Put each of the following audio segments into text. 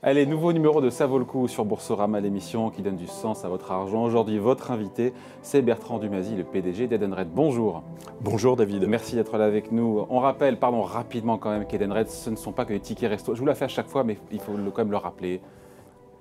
Allez, nouveau numéro de Ça vaut le coup sur Boursorama, l'émission qui donne du sens à votre argent. Aujourd'hui, votre invité, c'est Bertrand Dumazy, le PDG d'Edenred. Bonjour. Bonjour David. Merci d'être là avec nous. On rappelle, pardon, rapidement quand même, qu'Edenred, ce ne sont pas que des tickets resto. Je vous la fais à chaque fois, mais il faut quand même le rappeler.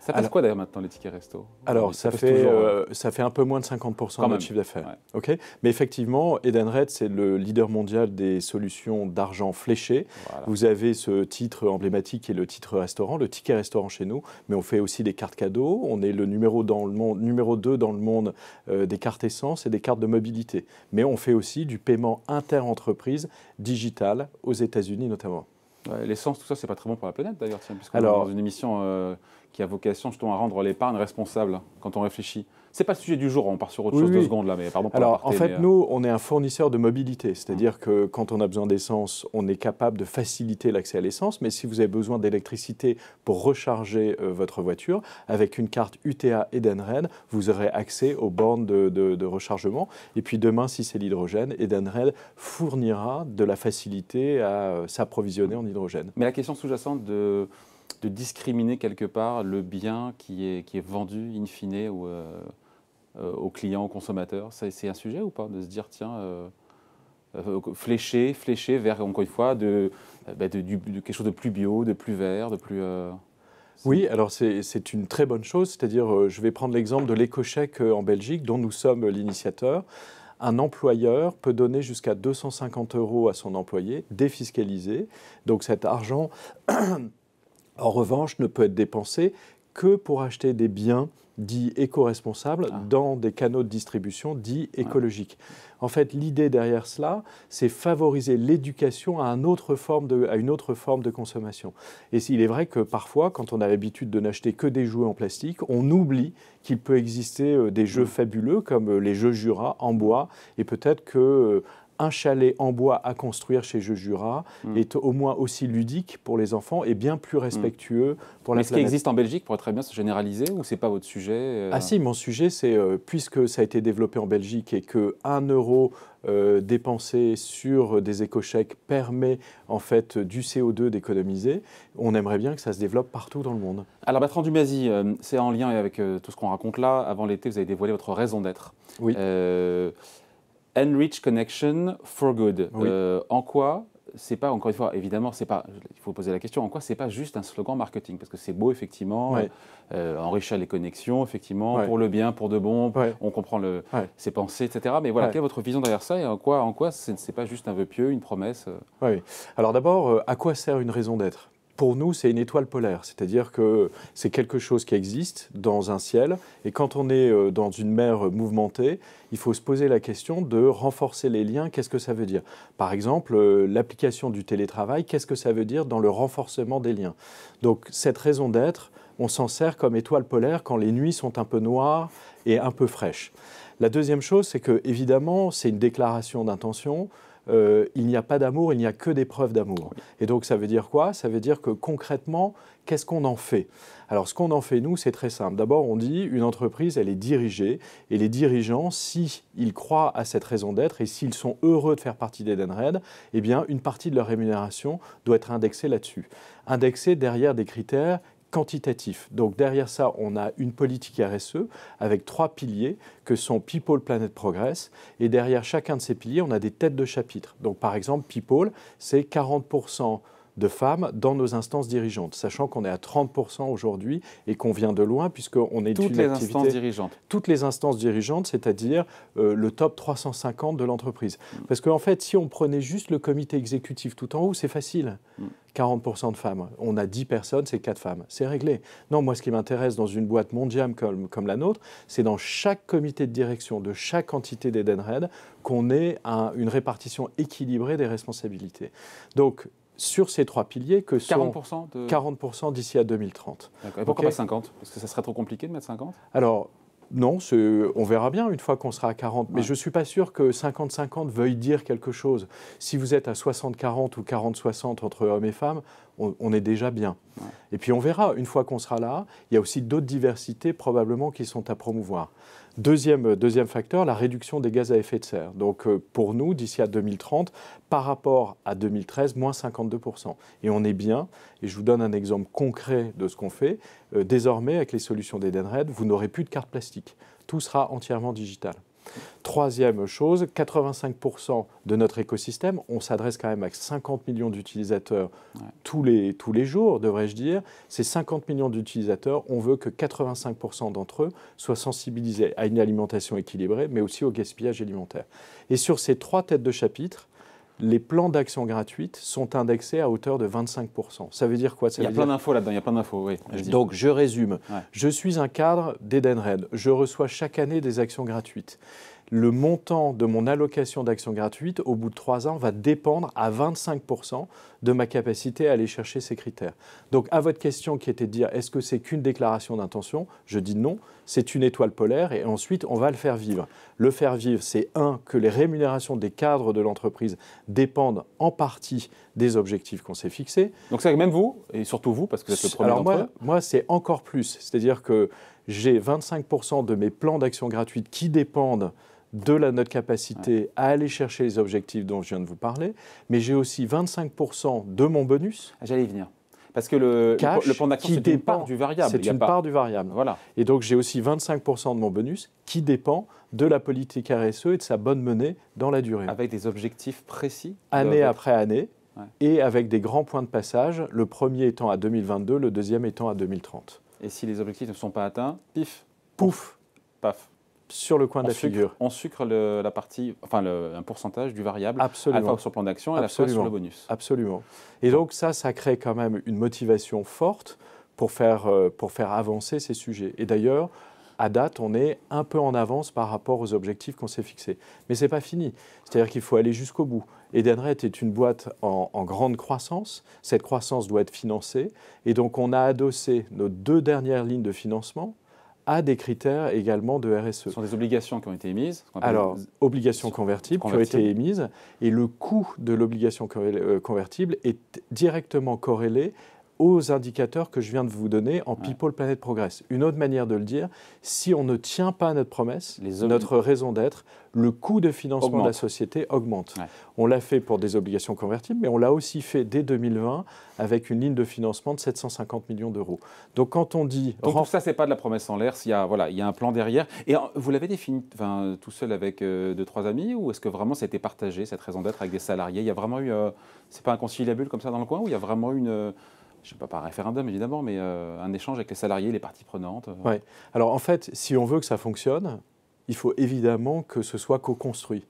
Ça passe quoi d'ailleurs maintenant les tickets resto? Alors ça fait un peu moins de 50% de notre chiffre d'affaires. Ouais. Okay, mais effectivement, Edenred, c'est le leader mondial des solutions d'argent fléché. Voilà. Vous avez ce titre emblématique qui est le titre restaurant, le ticket restaurant chez nous, mais on fait aussi des cartes cadeaux. On est le numéro 2 dans le monde des cartes essence et des cartes de mobilité. Mais on fait aussi du paiement inter-entreprise digital aux États-Unis notamment. Ouais, l'essence, tout ça, c'est pas très bon pour la planète d'ailleurs, puisqu'on est dans une émission qui a vocation justement à rendre l'épargne responsable quand on réfléchit. C'est pas le sujet du jour, on part sur autre chose 2 secondes là, mais pardon pour Alors en fait, nous, on est un fournisseur de mobilité, c'est-à-dire que quand on a besoin d'essence, on est capable de faciliter l'accès à l'essence, mais si vous avez besoin d'électricité pour recharger votre voiture, avec une carte UTA Edenred, vous aurez accès aux bornes de rechargement. Et puis demain, si c'est l'hydrogène, Edenred fournira de la facilité à s'approvisionner en hydrogène. Mais la question sous-jacente de discriminer quelque part le bien qui est vendu in fine aux clients, aux consommateurs, c'est un sujet ou pas? De se dire, tiens, flécher vers, encore une fois, quelque chose de plus bio, de plus vert, de plus... Oui, alors c'est une très bonne chose, c'est-à-dire, je vais prendre l'exemple de l'éco-chèque en Belgique, dont nous sommes l'initiateur. Un employeur peut donner jusqu'à 250 € à son employé, défiscalisé. Donc cet argent, en revanche, ne peut être dépensé que pour acheter des biens dits éco-responsables dans des canaux de distribution dits écologiques. En fait, l'idée derrière cela, c'est favoriser l'éducation à une autre forme de consommation. Et il est vrai que parfois, quand on a l'habitude de n'acheter que des jouets en plastique, on oublie qu'il peut exister des jeux fabuleux comme les jeux Jura en bois, et peut-être que un chalet en bois à construire chez Jeux Jura est au moins aussi ludique pour les enfants et bien plus respectueux pour la planète. Mais ce qui existe en Belgique pourrait très bien se généraliser ou c'est pas votre sujet Ah si, mon sujet, c'est puisque ça a été développé en Belgique et que 1 € dépensé sur des éco-chèques permet en fait du CO2 d'économiser, on aimerait bien que ça se développe partout dans le monde. Alors Bertrand Dumazy, c'est en lien avec tout ce qu'on raconte là. Avant l'été, vous avez dévoilé votre raison d'être. Oui. Enrich Connection for Good. Oui. En quoi, c'est pas, encore une fois, évidemment, c'est pas, il faut poser la question, en quoi c'est pas juste un slogan marketing? Parce que c'est beau, effectivement, enrichir les connexions, effectivement, pour le bien, pour de bon, on comprend ses pensées, etc. Mais voilà, quelle est votre vision derrière ça et en quoi c'est pas juste un vœu pieux, une promesse? Oui. Alors d'abord, à quoi sert une raison d'être? Pour nous, c'est une étoile polaire, c'est-à-dire que c'est quelque chose qui existe dans un ciel, et quand on est dans une mer mouvementée, il faut se poser la question de renforcer les liens. Qu'est-ce que ça veut dire? Par exemple, l'application du télétravail, qu'est-ce que ça veut dire dans le renforcement des liens? Donc cette raison d'être, on s'en sert comme étoile polaire quand les nuits sont un peu noires et un peu fraîches. La deuxième chose, c'est que évidemment, c'est une déclaration d'intention. Il n'y a pas d'amour, il n'y a que des preuves d'amour. Oui. Et donc ça veut dire quoi? Ça veut dire que concrètement, qu'est-ce qu'on en fait? Alors ce qu'on en fait, nous, c'est très simple. D'abord, on dit une entreprise, elle est dirigée, et les dirigeants, s'ils croient à cette raison d'être et s'ils sont heureux de faire partie d'Edenred, eh bien, une partie de leur rémunération doit être indexée là-dessus. Indexée derrière des critères quantitatif. Donc derrière ça, on a une politique RSE avec 3 piliers que sont People, Planet, Progress. Et derrière chacun de ces piliers, on a des têtes de chapitre. Donc par exemple, People, c'est 40% de femmes dans nos instances dirigeantes, sachant qu'on est à 30% aujourd'hui et qu'on vient de loin puisqu'on est toutes les instances dirigeantes. Toutes les instances dirigeantes, c'est-à-dire le top 350 de l'entreprise. Parce qu'en fait, si on prenait juste le comité exécutif tout en haut, c'est facile. 40% de femmes. On a 10 personnes, c'est 4 femmes. C'est réglé. Non, moi, ce qui m'intéresse dans une boîte mondiale comme la nôtre, c'est dans chaque comité de direction de chaque entité d'Edenred qu'on ait une répartition équilibrée des responsabilités. Donc, sur ces 3 piliers que 40% d'ici à 2030. Et pourquoi pas 50? Parce que ça serait trop compliqué de mettre 50? Alors, non, on verra bien une fois qu'on sera à 40. Mais je ne suis pas sûr que 50-50 veuille dire quelque chose. Si vous êtes à 60-40 ou 40-60 entre hommes et femmes, on est déjà bien. Ouais. Et puis on verra, une fois qu'on sera là, il y a aussi d'autres diversités probablement qui sont à promouvoir. Deuxième facteur, la réduction des gaz à effet de serre. Donc pour nous, d'ici à 2030, par rapport à 2013, moins 52%. Et on est bien, et je vous donne un exemple concret de ce qu'on fait. Désormais, avec les solutions d'Edenred, vous n'aurez plus de carte plastique. Tout sera entièrement digital. Troisième chose, 85% de notre écosystème, on s'adresse quand même à 50 millions d'utilisateurs tous les jours, devrais-je dire. Ces 50 millions d'utilisateurs, on veut que 85% d'entre eux soient sensibilisés à une alimentation équilibrée, mais aussi au gaspillage alimentaire. Et sur ces 3 têtes de chapitre, les plans d'action gratuite sont indexés à hauteur de 25%. Ça veut dire quoi? Il y a plein d'infos là-dedans, il y a plein d'infos, oui. Donc, je résume. Ouais. Je suis un cadre d'Edenred. Je reçois chaque année des actions gratuites. Le montant de mon allocation d'actions gratuites, au bout de 3 ans, va dépendre à 25% de ma capacité à aller chercher ces critères. Donc, à votre question qui était de dire, est-ce que c'est qu'une déclaration d'intention? Je dis non, c'est une étoile polaire et ensuite, on va le faire vivre. Le faire vivre, c'est que les rémunérations des cadres de l'entreprise dépendent en partie des objectifs qu'on s'est fixés. Donc, c'est même vous, et surtout vous, parce que vous êtes le premier d'entre eux. Moi, c'est encore plus. C'est-à-dire que j'ai 25% de mes plans d'actions gratuites qui dépendent de notre capacité à aller chercher les objectifs dont je viens de vous parler, mais j'ai aussi 25% de mon bonus. J'allais y venir. Parce que le plan d'action, c'est une part du variable. C'est une part du variable. Voilà. Et donc, j'ai aussi 25% de mon bonus qui dépend de la politique RSE et de sa bonne menée dans la durée. Avec des objectifs précis? Année après année, et avec des grands points de passage, le premier étant à 2022, le deuxième étant à 2030. Et si les objectifs ne sont pas atteints, pif, pouf, paf. Sur le coin de la figure. On sucre la partie, enfin un pourcentage du variable, absolument, à la fois sur le plan d'action et à la fois sur le bonus. Absolument. Et donc ça crée quand même une motivation forte pour faire avancer ces sujets. Et d'ailleurs, à date, on est un peu en avance par rapport aux objectifs qu'on s'est fixés. Mais ce n'est pas fini. C'est-à-dire qu'il faut aller jusqu'au bout. Edenred est une boîte en grande croissance. Cette croissance doit être financée. Et donc, on a adossé nos 2 dernières lignes de financement à des critères également de RSE. Ce sont des obligations qui ont été émises. Alors, obligations convertibles qui ont été émises. Et le coût de l'obligation convertible est directement corrélé aux indicateurs que je viens de vous donner en People Planet Progress. Une autre manière de le dire, si on ne tient pas à notre promesse, notre raison d'être, le coût de financement de la société augmente. Ouais. On l'a fait pour des obligations convertibles, mais on l'a aussi fait dès 2020 avec une ligne de financement de 750 millions d'euros. Donc quand on dit... Donc tout ça, ce n'est pas de la promesse en l'air, il y a un plan derrière. Et vous l'avez défini tout seul avec 2-3 amis, ou est-ce que vraiment ça a été partagé, cette raison d'être, avec des salariés? Il y a vraiment eu... c'est pas un conciliabule comme ça dans le coin, où il y a vraiment une... je ne sais pas par référendum évidemment, mais un échange avec les salariés, les parties prenantes. Oui. Alors en fait, si on veut que ça fonctionne, il faut évidemment que ce soit co-construit.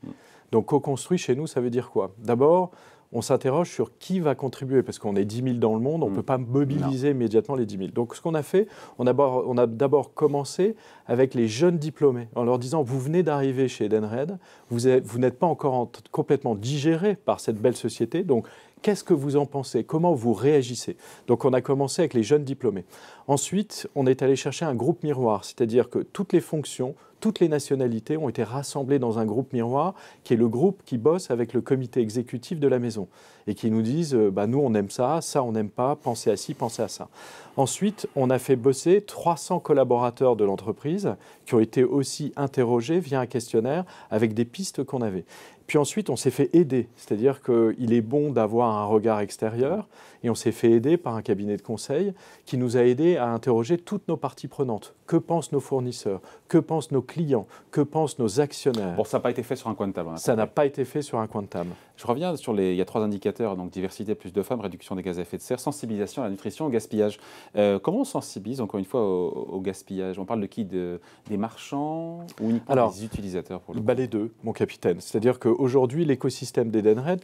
Donc co-construit chez nous, ça veut dire quoi? D'abord, on s'interroge sur qui va contribuer, parce qu'on est 10 000 dans le monde, on ne peut pas mobiliser immédiatement les 10 000. Donc ce qu'on a fait, on a d'abord commencé avec les jeunes diplômés, en leur disant, vous venez d'arriver chez Edenred, vous n'êtes pas encore complètement digéré par cette belle société, donc qu'est-ce que vous en pensez? Comment vous réagissez? Donc on a commencé avec les jeunes diplômés. Ensuite, on est allé chercher un groupe miroir, c'est-à-dire que toutes les fonctions, toutes les nationalités ont été rassemblées dans un groupe miroir, qui est le groupe qui bosse avec le comité exécutif de la maison et qui nous disent nous on aime ça on n'aime pas, pensez à ci, pensez à ça. Ensuite, on a fait bosser 300 collaborateurs de l'entreprise qui ont été aussi interrogés via un questionnaire avec des pistes qu'on avait. Puis ensuite, on s'est fait aider, c'est-à-dire qu'il est bon d'avoir un regard extérieur et on s'est fait aider par un cabinet de conseil qui nous a aidés à interroger toutes nos parties prenantes. Que pensent nos fournisseurs? Que pensent nos clients? Que pensent nos actionnaires? Bon, ça n'a pas été fait sur un coin de table. Ça n'a pas été fait sur un coin de table. Je reviens sur il y a 3 indicateurs, donc diversité, plus de femmes, réduction des gaz à effet de serre, sensibilisation à la nutrition, au gaspillage. Comment on sensibilise, encore une fois, au gaspillage? On parle de qui? Des marchands ou uniquement des utilisateurs pour le coup? Les deux, mon capitaine. C'est-à-dire qu'aujourd'hui, l'écosystème d'Edenred,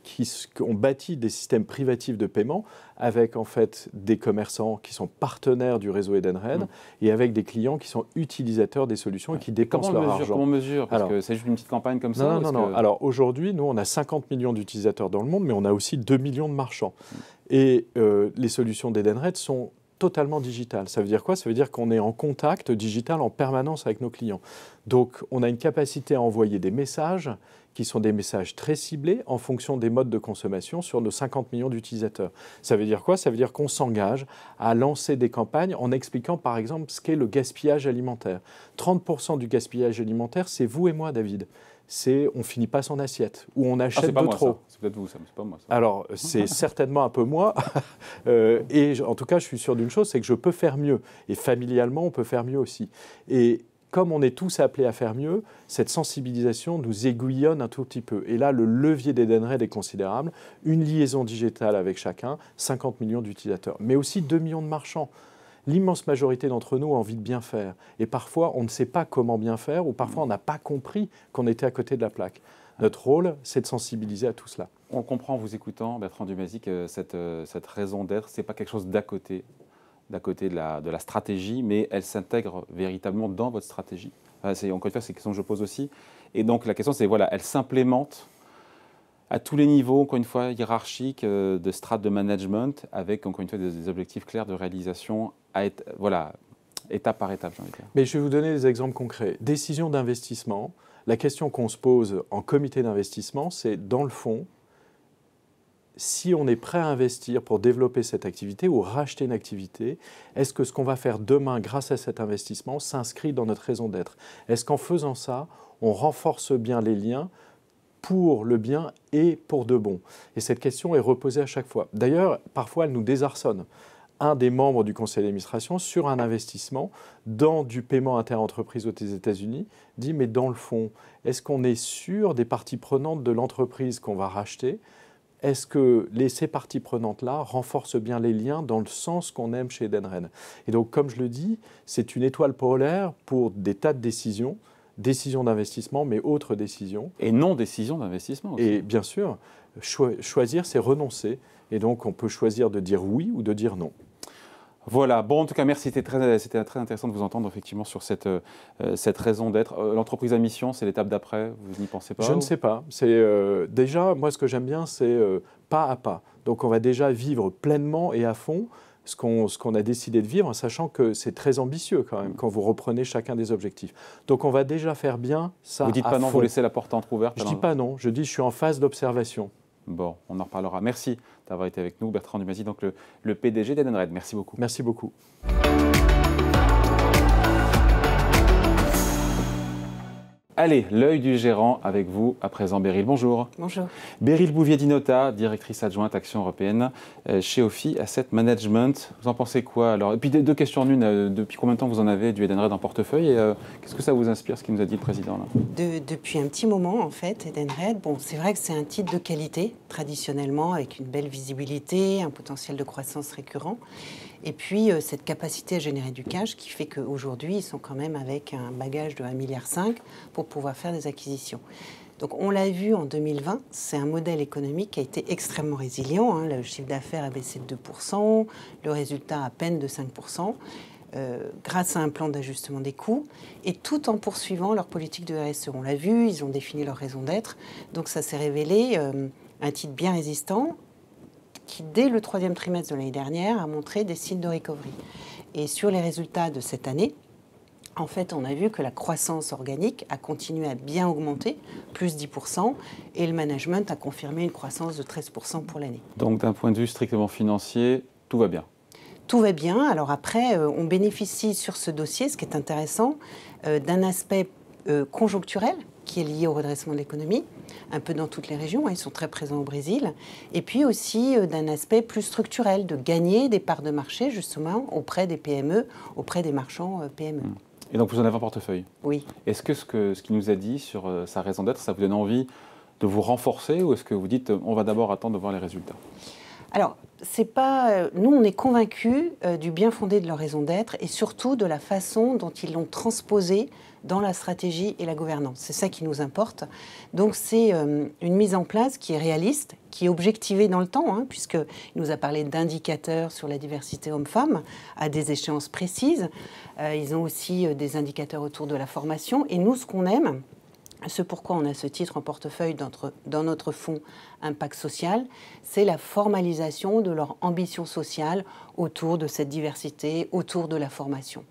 on bâtit des systèmes privatifs de paiement avec en fait des commerçants qui sont partenaires du réseau Edenred et avec des clients qui sont utilisateurs des solutions et qui dépensent leur argent. Comment on mesure? Parce que c'est juste une petite campagne comme ça? Non. Alors aujourd'hui, nous, on a 50 millions d'utilisateurs dans le monde, mais on a aussi 2 millions de marchands. Et les solutions d'Edenred sont totalement digital. Ça veut dire quoi? Ça veut dire qu'on est en contact digital en permanence avec nos clients. Donc, on a une capacité à envoyer des messages qui sont des messages très ciblés en fonction des modes de consommation sur nos 50 millions d'utilisateurs. Ça veut dire quoi? Ça veut dire qu'on s'engage à lancer des campagnes en expliquant, par exemple, ce qu'est le gaspillage alimentaire. 30% du gaspillage alimentaire, c'est vous et moi, David. C'est on finit pas son assiette ou on achète de trop. C'est peut-être vous, ça, c'est pas moi. Ça. Alors, c'est certainement un peu moi. Et en tout cas, je suis sûr d'une chose, c'est que je peux faire mieux. Et familialement, on peut faire mieux aussi. Et comme on est tous appelés à faire mieux, cette sensibilisation nous aiguillonne un tout petit peu. Et là, le levier d'Edenred est considérable. Une liaison digitale avec chacun, 50 millions d'utilisateurs, mais aussi 2 millions de marchands. L'immense majorité d'entre nous a envie de bien faire. Et parfois, on ne sait pas comment bien faire ou parfois, on n'a pas compris qu'on était à côté de la plaque. Notre rôle, c'est de sensibiliser à tout cela. On comprend en vous écoutant, Bertrand Dumazy, que cette raison d'être, ce n'est pas quelque chose d'à côté de la stratégie, mais elle s'intègre véritablement dans votre stratégie. Encore une fois, c'est une question que je pose aussi. Et donc, la question, c'est, voilà, elle s'implémente à tous les niveaux, encore une fois, hiérarchiques, de strates de management, avec, encore une fois, des objectifs clairs de réalisation, voilà, étape par étape, j'ai envie de dire. Mais je vais vous donner des exemples concrets. Décision d'investissement. La question qu'on se pose en comité d'investissement, c'est, dans le fond, si on est prêt à investir pour développer cette activité ou racheter une activité, est-ce que ce qu'on va faire demain grâce à cet investissement s'inscrit dans notre raison d'être? Est-ce qu'en faisant ça, on renforce bien les liens pour le bien et pour de bon? Et cette question est reposée à chaque fois. D'ailleurs, parfois, elle nous désarçonne. Un des membres du conseil d'administration, sur un investissement dans du paiement interentreprise aux États-Unis, dit « mais dans le fond, est-ce qu'on est sûr des parties prenantes de l'entreprise qu'on va racheter ? Est-ce que ces parties prenantes-là renforcent bien les liens dans le sens qu'on aime chez Edenred ?» Et donc, comme je le dis, c'est une étoile polaire pour des tas de décisions d'investissement, mais autres décisions. Et non-décisions d'investissement aussi. Et bien sûr, choisir, c'est renoncer. Et donc, on peut choisir de dire oui ou de dire non. Voilà, bon, en tout cas, merci, c'était très intéressant de vous entendre effectivement sur cette raison d'être. L'entreprise à mission, c'est l'étape d'après, vous n'y pensez pas? Je ne sais pas. Déjà, moi, ce que j'aime bien, c'est pas à pas. Donc, on va déjà vivre pleinement et à fond ce qu'on a décidé de vivre, en sachant que c'est très ambitieux quand même, quand vous reprenez chacun des objectifs. Donc, on va déjà faire bien ça. Vous dites pas non, vous laissez la porte entrouverte? Je dis pas non, je dis je suis en phase d'observation. Bon, on en reparlera. Merci d'avoir été avec nous, Bertrand Dumazy, donc le PDG d'Edenred. Merci beaucoup. Merci beaucoup. Allez, l'œil du gérant avec vous à présent, Beryl. Bonjour. Bonjour. Beryl Bouvier-Dinota, directrice adjointe Action européenne chez Ophi Asset Management. Vous en pensez quoi alors? Et puis deux questions en une. Depuis combien de temps vous en avez du Edenred en portefeuille et qu'est-ce que ça vous inspire, ce qui nous a dit le président là? Depuis un petit moment, en fait, Edenred, bon, c'est vrai que c'est un titre de qualité, traditionnellement, avec une belle visibilité, un potentiel de croissance récurrent. Et puis, cette capacité à générer du cash qui fait qu'aujourd'hui, ils sont quand même avec un bagage de 1,5 milliard pour pouvoir faire des acquisitions. Donc, on l'a vu en 2020, c'est un modèle économique qui a été extrêmement résilient. Hein. Le chiffre d'affaires a baissé de 2%, le résultat à peine de 5%, grâce à un plan d'ajustement des coûts, et tout en poursuivant leur politique de RSE. On l'a vu, ils ont défini leur raison d'être. Donc, ça s'est révélé un titre bien résistant, qui, dès le 3e trimestre de l'année dernière, a montré des signes de recovery. Et sur les résultats de cette année, en fait, on a vu que la croissance organique a continué à bien augmenter, plus 10%, et le management a confirmé une croissance de 13% pour l'année. Donc, d'un point de vue strictement financier, tout va bien? Tout va bien. Alors après, on bénéficie sur ce dossier, ce qui est intéressant, d'un aspect conjoncturel, qui est lié au redressement de l'économie, un peu dans toutes les régions, ils sont très présents au Brésil, et puis aussi d'un aspect plus structurel, de gagner des parts de marché justement auprès des PME, auprès des marchands PME. Et donc vous en avez un portefeuille? Oui. Est-ce que ce qu'il nous a dit sur sa raison d'être, ça vous donne envie de vous renforcer ou est-ce que vous dites on va d'abord attendre de voir les résultats? Alors, c'est pas, nous, on est convaincus du bien fondé de leur raison d'être et surtout de la façon dont ils l'ont transposé dans la stratégie et la gouvernance. C'est ça qui nous importe. Donc, c'est une mise en place qui est réaliste, qui est objectivée dans le temps, hein, puisqu'il nous a parlé d'indicateurs sur la diversité homme-femme à des échéances précises. Ils ont aussi des indicateurs autour de la formation. Et nous, ce qu'on aime, ce pourquoi on a ce titre en portefeuille dans notre fonds Impact Social, c'est la formalisation de leur ambition sociale autour de cette diversité, autour de la formation.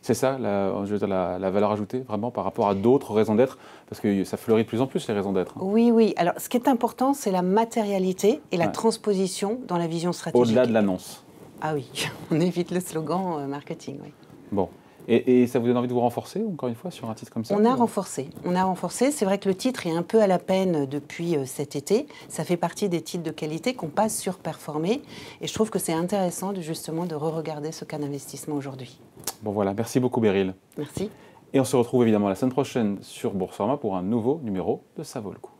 C'est ça, je veux dire, la valeur ajoutée, vraiment, par rapport à d'autres raisons d'être, parce que ça fleurit de plus en plus, les raisons d'être. Oui, oui. Alors, ce qui est important, c'est la matérialité et la transposition dans la vision stratégique. Au-delà de l'annonce. Ah oui, on évite le slogan marketing, oui. Bon. Et ça vous donne envie de vous renforcer, encore une fois, sur un titre comme ça? On a renforcé. C'est vrai que le titre est un peu à la peine depuis cet été. Ça fait partie des titres de qualité qu'on pas surperformé. Et je trouve que c'est intéressant justement de re-regarder ce cas d'investissement aujourd'hui. Bon voilà, merci beaucoup Beryl. Merci. Et on se retrouve évidemment la semaine prochaine sur Boursorama pour un nouveau numéro de Ça vaut le coup.